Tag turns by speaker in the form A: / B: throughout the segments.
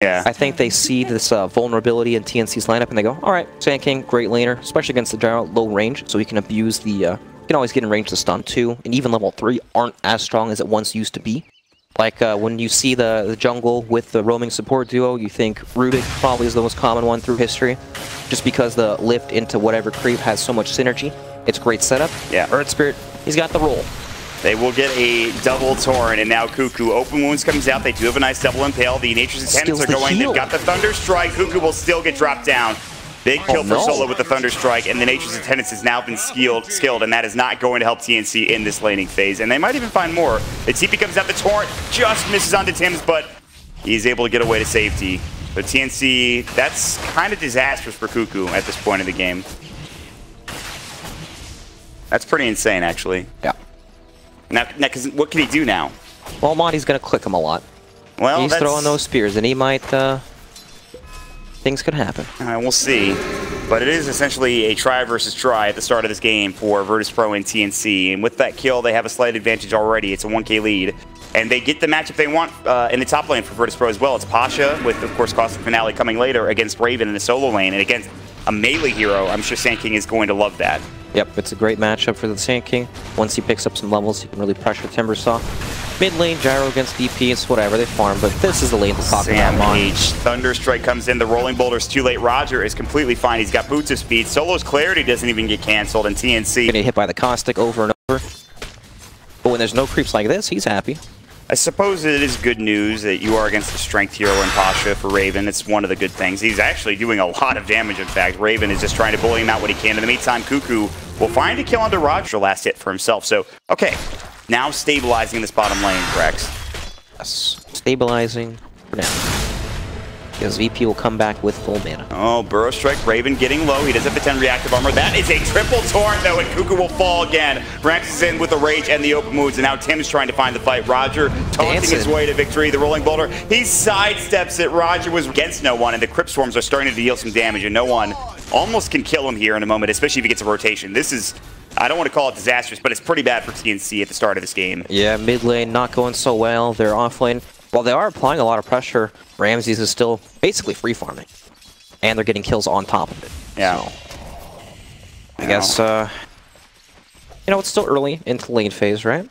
A: Yeah.
B: I think they see this vulnerability in TNC's lineup and they go, all right, Sand King, great laner, especially against the gyro, low range, so he can abuse the, you can always get in range to stun 2, and even level 3 aren't as strong as it once used to be. Like when you see the jungle with the roaming support duo, you think Rubik probably is the most common one through history, just because the lift into whatever creep has so much synergy. It's a great setup.
A: Yeah.
B: Earth Spirit, he's got the roll.
A: They will get a double Torrent, and now Cuckoo. Open Wounds comes out. They do have a nice double Impale. The Nature's Attendants are going. They've got the Thunder Strike. Cuckoo will still get dropped down. Big kill for Solo with the Thunder Strike, and the Nature's Attendants has now been skilled, and that is not going to help TNC in this laning phase. And they might even find more. The TP comes out. The Torrent just misses onto Tim's, but he's able to get away to safety. But TNC, that's kind of disastrous for Cuckoo at this point in the game. That's pretty insane, actually.
B: Yeah.
A: Now, because what can he do now?
B: Well, Monty's going to click him a lot.
A: Well,
B: he's throwing those spears, and he might... things could happen.
A: We'll see. But it is essentially a try versus try at the start of this game for Virtus.pro and TNC. And with that kill, they have a slight advantage already. It's a 1k lead. And they get the matchup they want in the top lane for Virtus.pro as well. It's Pasha with, of course, Caustic Finale coming later against Raven in the solo lane. And against a melee hero, I'm sure Sand King is going to love that.
B: Yep, it's a great matchup for the Sand King. Once he picks up some levels, he can really pressure Timbersaw. Mid lane, Gyro against DP, it's whatever, they farm, but this is the lane to talk about.
A: H. Thunder Strike comes in, the Rolling Boulder's too late. Roger is completely fine, he's got boots of speed. Solo's Clarity doesn't even get cancelled, and TNC...
B: Getting hit by the Caustic over and over. But when there's no creeps like this, he's happy.
A: I suppose it is good news that you are against the strength hero in Pasha for Raven. It's one of the good things. He's actually doing a lot of damage, in fact. Raven is just trying to bully him out what he can. In the meantime, Cuckoo will find a kill onto Roger, last hit for himself. So, okay, now stabilizing this bottom lane, Rex.
B: Yes, stabilizing for now. Because VP will come back with full mana.
A: Oh, Burrow Strike, Raven getting low. He does have the 10 reactive armor. That is a triple Torrent, though, and Cuckoo will fall again. Rex is in with the Rage and the open moves, and now Tim's trying to find the fight. Roger taunting his way to victory. The Rolling Boulder, he sidesteps it. Roger was against no one, and the Crypt Swarms are starting to deal some damage, and no one almost can kill him here in a moment, especially if he gets a rotation. This is, I don't want to call it disastrous, but it's pretty bad for TNC at the start of this game.
B: Yeah, mid lane not going so well. They're off lane. While they are applying a lot of pressure, Ramses is still basically free farming. And they're getting kills on top of it.
A: Yeah.
B: So, I guess, you know, it's still early into lane phase, right?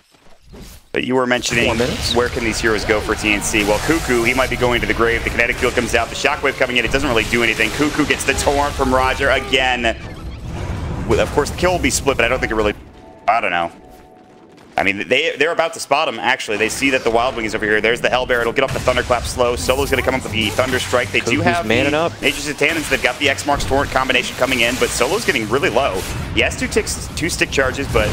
A: But you were mentioning, where can these heroes go for TNC? Well, Cuckoo, he might be going to the grave. The kinetic field comes out. The shockwave coming in. It doesn't really do anything. Cuckoo gets the Torrent from Roger again. Of course, the kill will be split, but I don't think it really... I don't know. I mean, they're about to spot him, actually. They see that the Wild Wing is over here. There's the Hellbear. It'll get off the Thunderclap slow. Solo's going to come up with the Thunder Strike. They do have Nature's Attendants. They've got the X-Marks Torrent combination coming in, but Solo's getting really low. He has two stick charges, but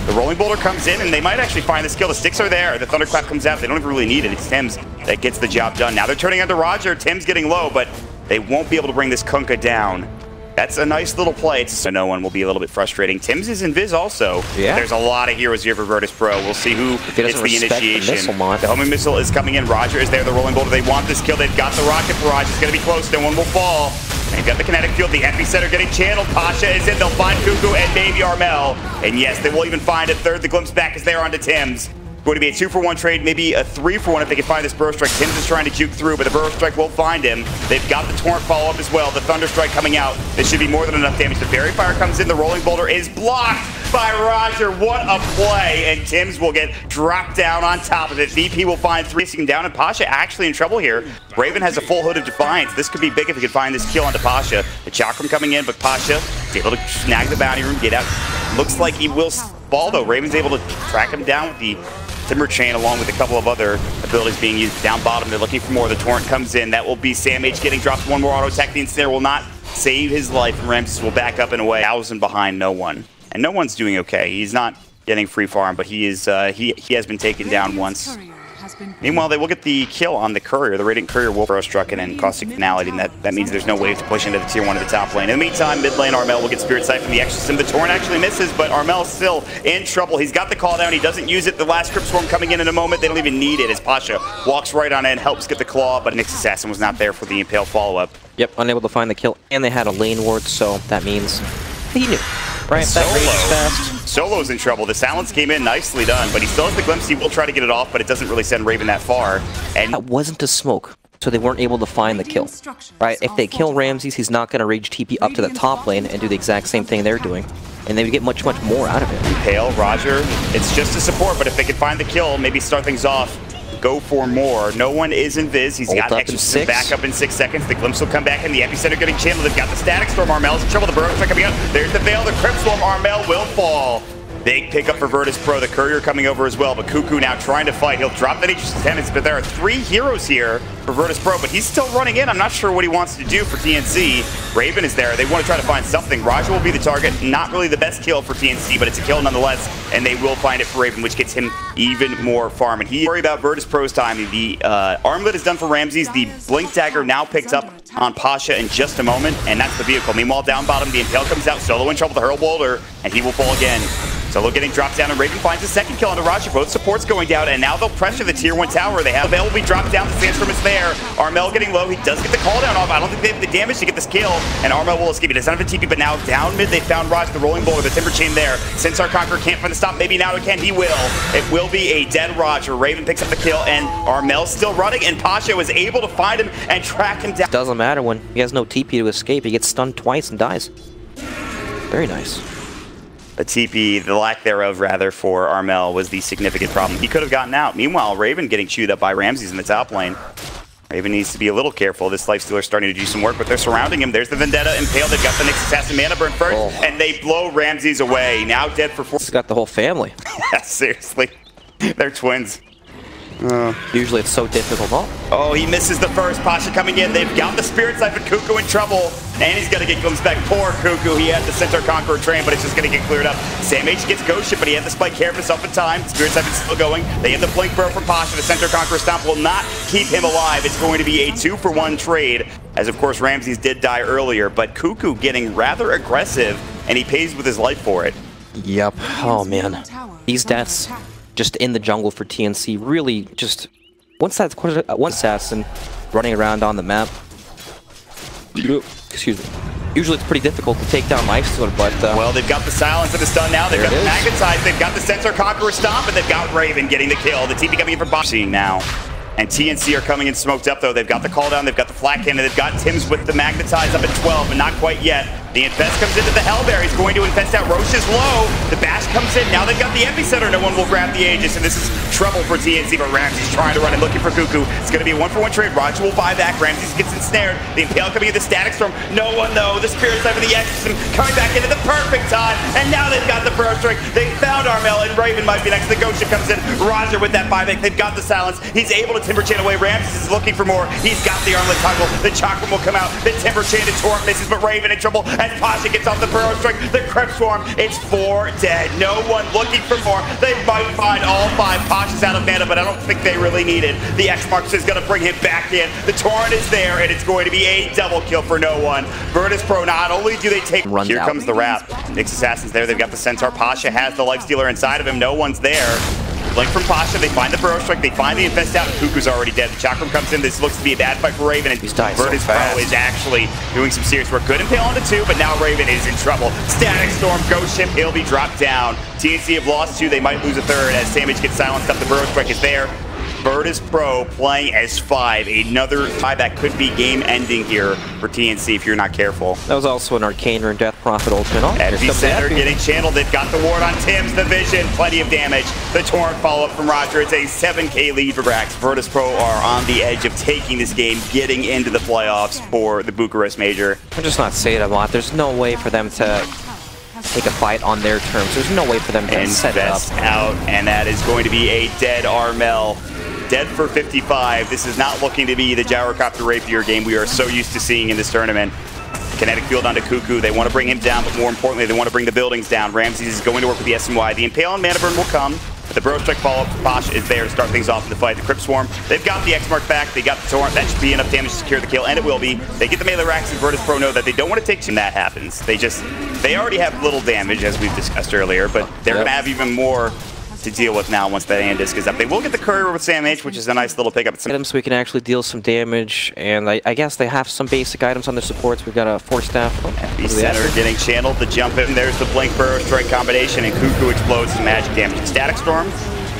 A: the Rolling Boulder comes in, and they might actually find the skill. The sticks are there. The Thunderclap comes out. They don't even really need it. It's Tim's that gets the job done. Now they're turning onto Roger. Tim's getting low, but they won't be able to bring this Kunkka down. That's a nice little play, so no one will be a little bit frustrating. Tim's is invis also. Yeah. There's a lot of heroes here for Virtus.pro. We'll see who gets the initiation. The homing missile is coming in. Roger is there, the Rolling Boulder. They want this kill. They've got the rocket barrage. It's going to be close. No one will fall. They've got the kinetic field. The epicenter getting channeled. Pasha is in. They'll find Cuckoo and maybe Armel. And yes, they will even find a third. The glimpse back is there onto Tim's. Going to be a 2-for-1 trade, maybe a 3-for-1 if they can find this Burrow Strike. Tim's is trying to juke through, but the Burrow Strike will find him. They've got the Torrent follow-up as well. The Thunder Strike coming out. This should be more than enough damage. The Fairy Fire comes in. The Rolling Boulder is blocked by Roger. What a play. And Tim's will get dropped down on top of it. VP will find 3 down, and Pasha actually in trouble here. Raven has a full Hood of Defiance. This could be big if he could find this kill onto Pasha. The Chakram coming in, but Pasha is able to snag the bounty room, get out. Looks like he will fall, though. Raven's able to track him down with the Timber Chain, along with a couple of other abilities being used down bottom. They're looking for more. The Torrent comes in. That will be Sam H getting dropped. One more auto attack. The Ensnare will not save his life, and Ramses will back up and away. 1,000 behind no one. And no one's doing okay. He's not getting free farm, but he is he has been taken down once. Meanwhile, they will get the kill on the Courier. The Radiant Courier will throw struck in and Caustic Finality, and that means there's no wave to push into the tier 1 of the top lane. In the meantime, mid lane, Armel will get Spirit Sight from the Exorcism. The Torrent actually misses, but Armel's still in trouble. He's got the call down. He doesn't use it. The last Crypt Swarm coming in a moment. They don't even need it as Pasha walks right on in, helps get the claw, but Nyx Assassin was not there for the Impale follow-up.
B: Yep, unable to find the kill, and they had a lane ward, so that means he knew. Right, that range is fast.
A: Solo's in trouble. The silence came in, nicely done, but he still has the glimpse. He will try to get it off, but it doesn't really send Raven that far. And
B: that wasn't a smoke. so they weren't able to find the kill. Right? If they kill Ramses, he's not going to rage TP up to the top lane and do the exact same thing they're doing. And they would get much more out of it.
A: Pale, Roger, it's just a support, but if they can find the kill, maybe start things off, go for more. No one is in Viz. He's got extra back up in 6 seconds. The Glimpse will come back in. The Epicenter getting channeled. They've got the Static Storm. Armel's in trouble. The Burrow coming up. There's the Veil. The Crypt Storm. Armel will fall. Big pickup for Virtus.pro. The Courier coming over as well, but Cuckoo now trying to fight. He'll drop the Nature's Attendants, but there are 3 heroes here for Virtus.pro, but he's still running in. I'm not sure what he wants to do for TNC. Raven is there. They want to try to find something. Roger will be the target. Not really the best kill for TNC, but it's a kill nonetheless, and they will find it for Raven, which gets him even more farm. And he worry about Virtus.pro's timing. The armlet is done for Ramses. The Blink Dagger now picked up on Pasha in just a moment, and that's the vehicle. Meanwhile, down bottom, the Impale comes out. Solo in trouble. The Hurl Boulder, and he will fall again. Solo getting dropped down, and Raven finds a second kill onto Roger. Both supports going down, and now they'll pressure the tier 1 tower. They have Veil will be dropped down. The Sandstorm is there. Armel getting low. He does get the call down off. I don't think they have the damage to get this kill, and Armel will escape. He doesn't have a TP, but now down mid, they found Roger, the Rolling Boulder, the Timber Chain there. Since our Conqueror can't find the stop, maybe now it can. He will. It will be a dead Roger. Raven picks up the kill, and Armel's still running, and Pasha was able to find him and track him down.
B: Doesn't matter when he has no TP to escape. He gets stunned twice and dies. Very nice.
A: The TP, the lack thereof, rather, for Armel was the significant problem. He could have gotten out. Meanwhile, Raven getting chewed up by Ramses in the top lane. Raven needs to be a little careful. This Lifestealer is starting to do some work, but they're surrounding him. There's the Vendetta Impale. They've got the Nyx Assassin Mana Burn first, and they blow Ramses away. Now dead for 4.
B: He's got the whole family.
A: Yeah, seriously. They're twins.
B: Usually it's so difficult.
A: Oh, he misses the first. Pasha coming in. They've got the Spirit Siphon. Cuckoo in trouble. And he's going to get glimpsed back. Poor Cuckoo. He had the Centaur Conqueror train, but it's just going to get cleared up. Sam H gets Ghost Ship, but he had to spike care of himself in time. Spirit Siphon's still going. They have the Blink Burrow from Pasha. The Centaur Conqueror Stomp will not keep him alive. It's going to be a 2-for-1 trade, as of course Ramses did die earlier, but Cuckoo getting rather aggressive, and he pays with his life for it.
B: Yep. Oh, man. These deaths just in the jungle for TNC really just... one assassin running around on the map. Excuse me. Usually it's pretty difficult to take down Lifestealer, but...
A: well, they've got the Silence and the Stun now. They've got the Magnetize. They've got the Centaur Conqueror Stomp, and they've got Raven getting the kill. The TP coming in from Boxing now. And TNC are coming in smoked up, though. They've got the call down. They've got the Flat Cannon. They've got Tim's with the Magnetize up at 12, but not quite yet. The Infest comes into the Hellbear. He's going to infest out. Roche is low. The Bash comes in. Now they've got the Epicenter. No one will grab the Aegis, and this is trouble for TNC, but Ramses trying to run and looking for Cuckoo. It's going to be a 1-for-1 trade. Roger will buy back. Ramses gets ensnared. The Impale coming in the Static Storm. No one, though. The Spirit Siphon, the Exorcism coming back into the perfect time, and now they've got the Burrow Strike. They found Armel, and Raven might be next. The Ghost Ship comes in. Roger with that buyback. They've got the Silence. He's able to Timber Chain away. Ramses is looking for more. He's got the Armlet Toggle. The Chakram will come out. The Timber Chain and Torrent misses, but Raven in trouble as Pasha gets off the Burrow Strike. The Crypt Swarm. It's 4 dead. No one looking for more. They might find all 5. Pasha's out of mana, but I don't think they really need it. The X-Marks is going to bring him back in. The Torrent is there, and it's going to be a double kill for no one. Virtus.pro, not only do they take... Here comes the wrap. Nyx Assassin's there. They've got the Centaur. Pasha has the Lifestealer inside of him. No one's there. Blink from Pasha, they find the Burrow Strike, they find the Infest out, and Cuckoo's already dead. The Chakram comes in, this looks to be a bad fight for Raven, and Virtus.pro is actually doing some serious work. Good Impale onto 2, but now Raven is in trouble. Static Storm, Ghost Ship, he'll be dropped down. TNC have lost 2, they might lose a 3rd as Samage gets silenced up. The Burrow Strike is there. Virtus.pro playing as 5. Another buyback could be game-ending here for TNC if you're not careful.
B: That was also an Arcane or Death Prophet ultimate.
A: Epicenter getting channeled. They've got the ward on Tim's. The Vision, plenty of damage. The Torrent follow-up from Roger. It's a 7K lead for Brax. Virtus.pro are on the edge of taking this game, getting into the playoffs for the Bucharest Major.
B: I'm just not saying a lot. There's no way for them to take a fight on their terms. There's no way for them to set it up.
A: Out, and that is going to be a dead Armel. Dead for 55. This is not looking to be the Gyrocopter Rapier game we are so used to seeing in this tournament. Kinetic Field onto Cuckoo. They want to bring him down, but more importantly, they want to bring the buildings down. Ramses is going to work with the SMY. The Impale and Mana Burn will come. But the Burrow Strike follow-up for Pasha is there to start things off in the fight. The Crypt Swarm, they've got the X-Mark back. They got the Torrent. That should be enough damage to secure the kill, and it will be. They get the melee racks, and Virtus.pro know that they don't want to take too. That happens. They already have little damage, as we've discussed earlier, but they're going to have even more to deal with now once that Andisk is up. They will get the Courier with Sam H, which is a nice little pickup.
B: Items so we can actually deal some damage, and I guess they have some basic items on their supports. We've got a Force Staff.
A: Epicenter getting channeled. The jump in. There's the Blink Burrow Strike combination, and Cuckoo explodes some magic damage. Static Storm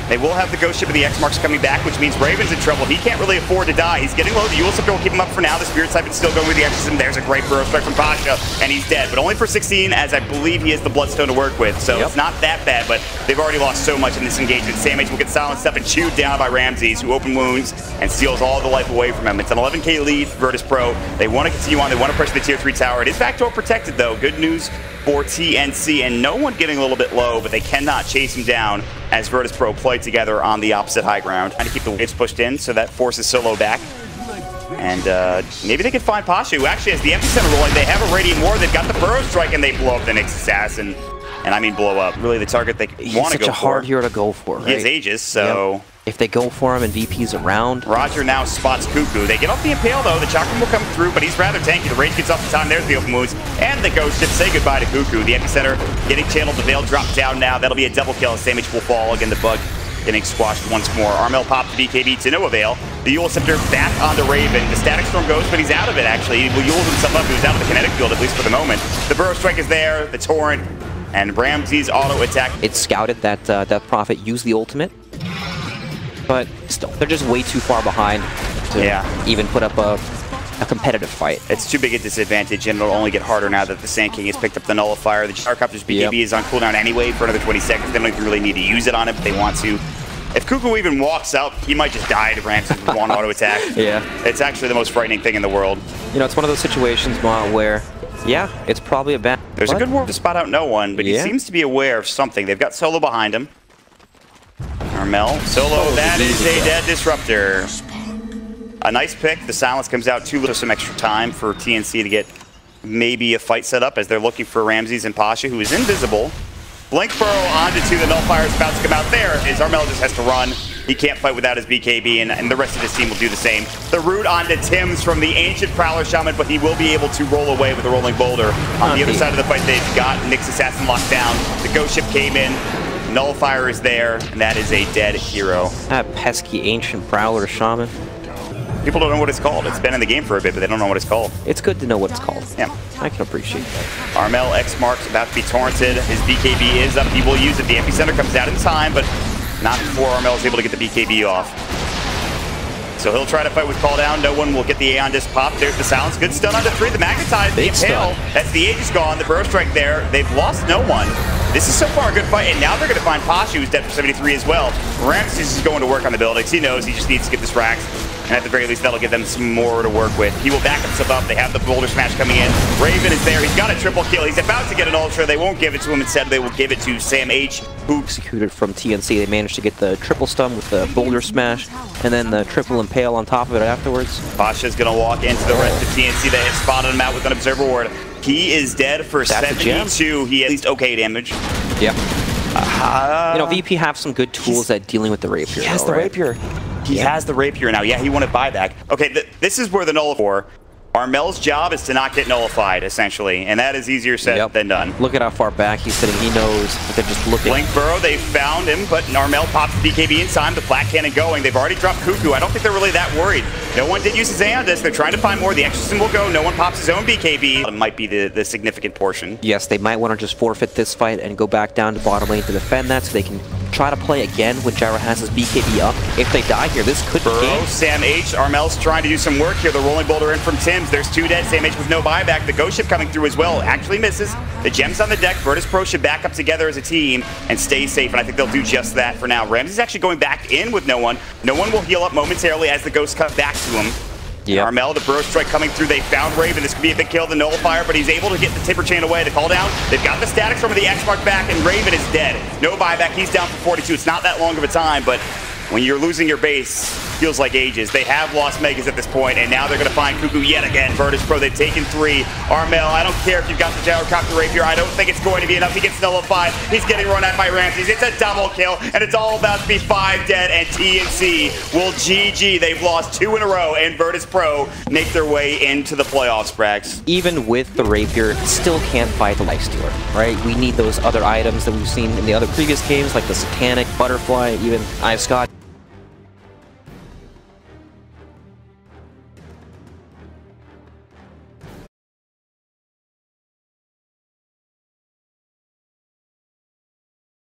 A: They will have the Ghost Ship and the X-Marks coming back, which means Raven's in trouble. He can't really afford to die. He's getting low. The Yule Scepter will keep him up for now. The Spirit Siphon's still going with the Exorcism. There's a great burrow strike from Pasha, and he's dead. But only for 16, as I believe he has the Bloodstone to work with. So it's not that bad, but they've already lost so much in this engagement. Sam H will get silenced up and chewed down by Ramses, who open wounds and steals all the life away from him. It's an 11k lead for Virtus.pro. They want to continue on. They want to pressure the tier 3 tower. It is backdoor protected, though. Good news for TNC, and no one getting a little bit low, but they cannot chase him down as Virtus.pro play together on the opposite high ground. Trying to keep the waves pushed in, so that forces Solo back. And maybe they can find Pasha, who actually has the epicenter rolling. They have a Radiant War. They've got the Burrow Strike, and they blow up the Nyx Assassin. And I mean blow up. Really the target they want to go for.
B: He's such a hard hero to go for, right?
A: He has Aegis, so...
B: Yep. If they go for him and VP's around...
A: Roger now spots Cuckoo. They get off the Impale, though. The Chakram will come through, but he's rather tanky. The Rage gets off the time. There's the open moves. And the Ghost Ship say goodbye to Cuckoo. The Epicenter getting channeled. The Veil dropped down now. That'll be a double kill. Sam H will fall. Again, the Bug getting squashed once more. Armel popped the BKB to no avail. The Yule Scepter back onto Raven. The Static Storm goes, but he's out of it, actually. He will Yule himself up. He was out of the kinetic field, at least for the moment. The Burrow Strike is there. The Torrent. And Ramses auto attack.
B: It's scouted that that Prophet used the ultimate. But still, they're just way too far behind to even put up a competitive fight.
A: It's too big a disadvantage, and it'll only get harder now that the Sand King has picked up the Nullifier. The Gyrocopter's BKB is on cooldown anyway for another 20 seconds. They don't even really need to use it on it, but they want to. If Cuckoo even walks up, he might just die to Ramses with one auto attack.
B: Yeah.
A: It's actually the most frightening thing in the world.
B: You know, it's one of those situations, Ma, where, yeah, it's probably a bad...
A: There's a good ward to spot out no one, but he seems to be aware of something. They've got Solo behind him. Armel, Solo, that is a dead Disruptor. A nice pick. The silence comes out too little, some extra time for TNC to get maybe a fight set up as they're looking for Ramses and Pasha, who is invisible. Blink Burrow onto two. The Nullifier is about to come out there. As Armel just has to run. He can't fight without his BKB, and the rest of his team will do the same. The root onto Tim's from the Ancient Prowler Shaman, but he will be able to roll away with the Rolling Boulder. On the other side of the fight, they've got Nyx Assassin locked down. The Ghost Ship came in. Nullifier is there, and that is a dead hero.
B: That pesky Ancient Prowler Shaman.
A: People don't know what it's called. It's been in the game for a bit, but they don't know what it's called.
B: It's good to know what it's called.
A: Yeah.
B: I can appreciate that.
A: Armel, X-Mark's about to be torrented. His BKB is up. He will use it. The Epicenter comes out in time, but not before Armel is able to get the BKB off. So he'll try to fight with Call Down. No one will get the Aeon Disc pop. There's the silence. Good stun onto 3. The Magnetize, the Impale. That's the Aegis gone. The Burrow Strike there. They've lost no one. This is so far a good fight, and now they're going to find Pasha, who's dead for 73 as well. Ramses is going to work on the buildings. He knows he just needs to get this racked, and at the very least, that'll give them some more to work with. He will back himself up. They have the Boulder Smash coming in. Raven is there. He's got a triple kill. He's about to get an Ultra. They won't give it to him. Instead, they will give it to Sam H, who
B: executed from TNC. They managed to get the triple stun with the Boulder Smash, and then the triple Impale on top of it afterwards.
A: Pasha's going to walk into the rest of TNC. They have spotted him out with an Observer Ward. He is dead for 72. He at least okay damage.
B: Yeah. You know, VP have some good tools at dealing with the Rapier.
A: He has the Rapier. He has the Rapier now. Yeah, he wanted buyback. Okay, this is where the Nullifier. Armel's job is to not get nullified, essentially, and that is easier said than done.
B: Look at how far back he's sitting. He knows that they're just looking.
A: Blink Burrow, they found him, but Armel pops the BKB in time. The Flat Cannon going. They've already dropped Cuckoo. I don't think they're really that worried. No one did use his Aeon Disc. They're trying to find more. The Exorcism will go. No one pops his own BKB. It might be the significant portion.
B: Yes, they might want to just forfeit this fight and go back down to bottom lane to defend that so they can try to play again when Gyro has his BKB up. If they die here, this could be game.
A: Sam H, Armel's trying to do some work here. The Rolling Boulder in from Tim's. There's 2 dead. Sam H with no buyback. The Ghost Ship coming through as well. Actually misses. The Gems on the deck. Virtus.pro should back up together as a team and stay safe, and I think they'll do just that for now. Ramses is actually going back in with no one. No one will heal up momentarily as the Ghosts cut back to him. Armel, the Burrow Strike coming through. They found Raven. This could be a big kill. The Nullifier, but he's able to get the Tipper Chain away. The Call Down. They've got the Static Storm with the X-Mark back, and Raven is dead. No buyback. He's down for 42. It's not that long of a time, but when you're losing your base, feels like ages. They have lost Megas at this point, and now they're going to find Cuckoo yet again. Virtus.pro, they've taken 3. Armel, I don't care if you've got the Gyrocopter Rapier. I don't think it's going to be enough. He gets nullified. He's getting run at by Ramses. It's a double kill, and it's all about to be 5 dead, and TNC will GG. They've lost 2 in a row, and Virtus.pro make their way into the playoffs, Brax.
B: Even with the Rapier, still can't fight the Lifestealer, right? We need those other items that we've seen in the other previous games, like the Satanic, Butterfly, even Ive Scott.